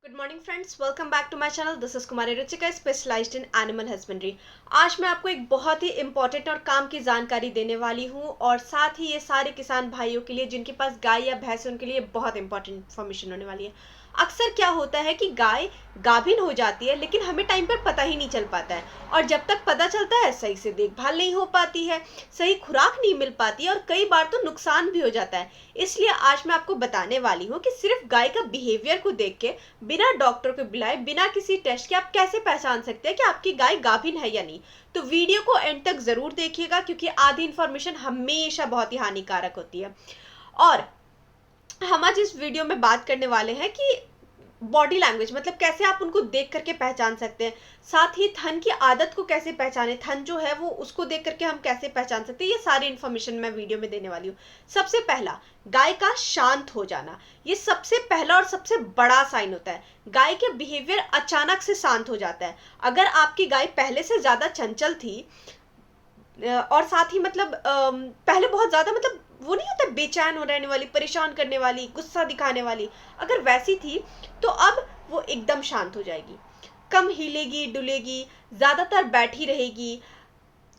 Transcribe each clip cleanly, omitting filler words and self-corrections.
Good morning friends, welcome back to my channel. This is Kumari Ruchika, specialised in animal husbandry. आज मैं आपको एक बहुत ही इंपॉर्टेंट और काम की जानकारी देने वाली हूँ और साथ ही ये सारे किसान भाइयों के लिए जिनके पास गाय या भैंस है उनके लिए बहुत इंपॉर्टेंट इन्फॉर्मेशन होने वाली है। अक्सर क्या होता है कि गाय गाभिन हो जाती है लेकिन हमें टाइम पर पता ही नहीं चल पाता है, और जब तक पता चलता है सही से देखभाल नहीं हो पाती है, सही खुराक नहीं मिल पाती है और कई बार तो नुकसान भी हो जाता है। इसलिए आज मैं आपको बताने वाली हूँ कि सिर्फ गाय का बिहेवियर को देख के, बिना डॉक्टर को बुलाए, बिना किसी टेस्ट के आप कैसे पहचान सकते हैं कि आपकी गाय गाभिन है या नहीं। तो वीडियो को एंड तक जरूर देखिएगा क्योंकि आधी इंफॉर्मेशन हमेशा बहुत ही हानिकारक होती है। और हम आज इस वीडियो में बात करने वाले हैं कि बॉडी लैंग्वेज मतलब कैसे आप उनको देख करके पहचान सकते हैं, साथ ही थन की आदत को कैसे पहचाने, थन जो है वो उसको देख करके हम कैसे पहचान सकते हैं, ये सारी इन्फॉर्मेशन मैं वीडियो में देने वाली हूँ। सबसे पहला, गाय का शांत हो जाना। ये सबसे पहला और सबसे बड़ा साइन होता है। गाय के बिहेवियर अचानक से शांत हो जाता है। अगर आपकी गाय पहले से ज्यादा चंचल थी और साथ ही मतलब पहले बहुत ज्यादा मतलब वो नहीं होता बेचैन हो रहने वाली, परेशान करने वाली, गुस्सा दिखाने वाली, अगर वैसी थी तो अब वो एकदम शांत हो जाएगी, कम हिलेगी डुलेगी, ज्यादातर बैठी रहेगी।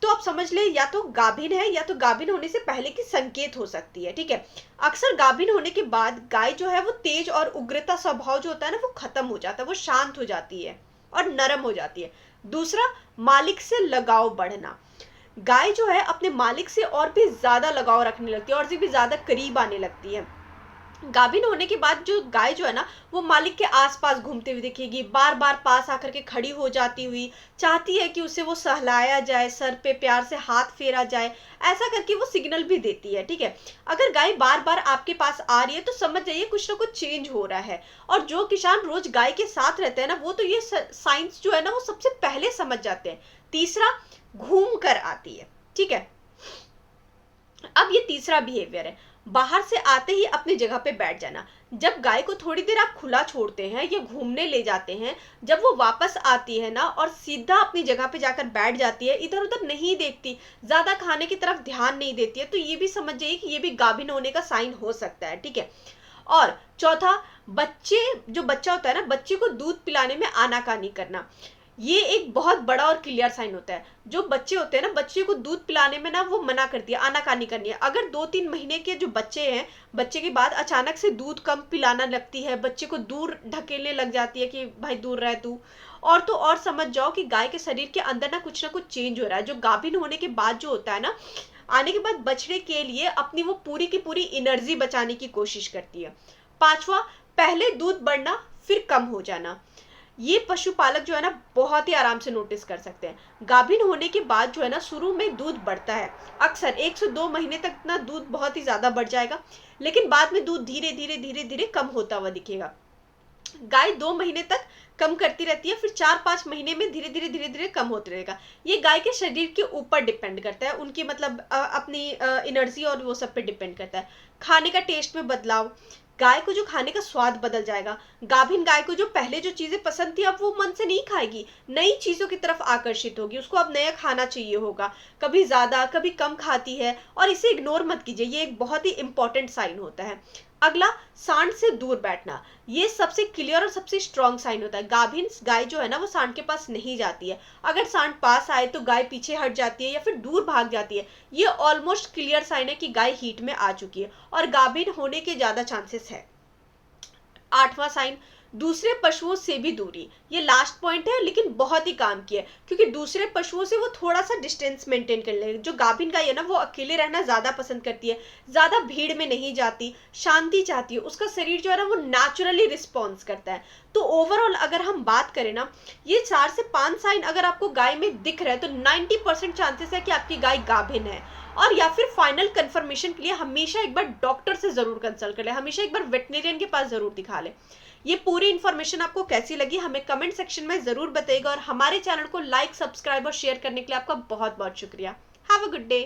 तो आप समझ ले या तो गाभिन है या तो गाभिन होने से पहले की संकेत हो सकती है। ठीक है, अक्सर गाभिन होने के बाद गाय जो है वो तेज और उग्रता स्वभाव जो होता है ना वो खत्म हो जाता है, वो शांत हो जाती है और नरम हो जाती है। दूसरा, मालिक से लगाव बढ़ना। गाय जो है अपने मालिक से और भी ज्यादा लगाव रखने लगती है और भी ज्यादा करीब आने लगती है। गाभिन होने के बाद जो गाय जो है ना वो मालिक के आसपास घूमते हुए दिखेगी, बार बार पास आकर के खड़ी हो जाती हुई, चाहती है कि उसे वो सहलाया जाए, सर पे प्यार से हाथ फेरा जाए, ऐसा करके वो सिग्नल भी देती है। ठीक है, अगर गाय बार बार आपके पास आ रही है तो समझ जाइए कुछ ना कुछ चेंज हो रहा है। और जो किसान रोज गाय के साथ रहते हैं ना वो तो ये साइंस जो है ना वो सबसे पहले समझ जाते हैं। तीसरा, घूम कर आती है। ठीक है, अब ये तीसरा बिहेवियर है, बाहर से आते ही अपनी जगह पे बैठ जाना। जब गाय को थोड़ी देर आप खुला छोड़ते हैं या घूमने ले जाते हैं, जब वो वापस आती है ना और सीधा अपनी जगह पे जाकर बैठ जाती है, इधर उधर नहीं देखती, ज्यादा खाने की तरफ ध्यान नहीं देती है, तो ये भी समझ जाइए कि ये भी गाभिन होने का साइन हो सकता है। ठीक है, और चौथा, जो बच्चा होता है ना, बच्चे को दूध पिलाने में आनाकानी करना। ये एक बहुत बड़ा और क्लियर साइन होता है। जो बच्चे होते हैं ना, बच्चे को दूध पिलाने में ना वो मना करती है, आनाकानी करनी है। अगर 2-3 महीने के जो बच्चे हैं, बच्चे के बाद अचानक से दूध कम पिलाना लगती है, बच्चे को दूर ढकेलने लग जाती है कि भाई दूर रह तू, और तो और समझ जाओ कि गाय के शरीर के अंदर ना कुछ चेंज हो रहा है। जो गाभिन होने के बाद जो होता है ना, आने के बाद बछड़े के लिए अपनी वो पूरी की पूरी एनर्जी बचाने की कोशिश करती है। पांचवा, पहले दूध बढ़ना फिर कम हो जाना। ये पशुपालक जो है ना बहुत ही आराम से नोटिस कर सकते हैं। गाभिन होने के बाद जो है ना शुरू में दूध बढ़ता है, अक्सर 1 से 2 महीने तक ना दूध बहुत ही ज्यादा बढ़ जाएगा, लेकिन बाद में दूध धीरे धीरे धीरे धीरे कम होता हुआ दिखेगा। गाय 2 महीने तक कम करती रहती है, फिर 4-5 महीने में धीरे धीरे कम होते रहेगा। ये गाय के शरीर के ऊपर डिपेंड करता है, उनकी मतलब अपनी एनर्जी और वो सब पे डिपेंड करता है। खाने का टेस्ट में बदलाव, गाय को जो खाने का स्वाद बदल जाएगा। गाभिन गाय को जो पहले जो चीजें पसंद थी अब वो मन से नहीं खाएगी, नई चीजों की तरफ आकर्षित होगी, उसको अब नया खाना चाहिए होगा, कभी ज्यादा कभी कम खाती है, और इसे इग्नोर मत कीजिए, ये एक बहुत ही इंपॉर्टेंट साइन होता है। अगला, सांड से दूर बैठना। ये सबसे क्लियर और सबसे स्ट्रॉन्ग साइन होता है। गाभिन गाय जो है ना वो सांड के पास नहीं जाती है, अगर सांड पास आए तो गाय पीछे हट जाती है या फिर दूर भाग जाती है। ये ऑलमोस्ट क्लियर साइन है कि गाय हीट में आ चुकी है और गाभिन होने के ज्यादा चांसेस है। आठवां साइन, दूसरे पशुओं से भी दूरी। ये लास्ट पॉइंट है लेकिन बहुत ही काम की है, क्योंकि दूसरे पशुओं से वो थोड़ा सा डिस्टेंस मेंटेन कर ले। जो गाभिन गाय है ना वो अकेले रहना ज्यादा पसंद करती है, ज्यादा भीड़ में नहीं जाती, शांति चाहती है, उसका शरीर जो है ना वो नेचुरली रिस्पॉन्स करता है। तो ओवरऑल अगर हम बात करें ना, ये 4 से 5 साइन अगर आपको गाय में दिख रहा है तो 90% चांसेस है कि आपकी गाय गाभिन है। और या फिर फाइनल कंफर्मेशन के लिए हमेशा एक बार डॉक्टर से जरूर कंसल्ट कर ले, हमेशा एक बार वेटनेरियन के पास जरूर दिखा ले। ये पूरी इन्फॉर्मेशन आपको कैसी लगी हमें कमेंट सेक्शन में जरूर बताइएगा, और हमारे चैनल को लाइक, सब्सक्राइब और शेयर करने के लिए आपका बहुत बहुत शुक्रिया। Have a good day.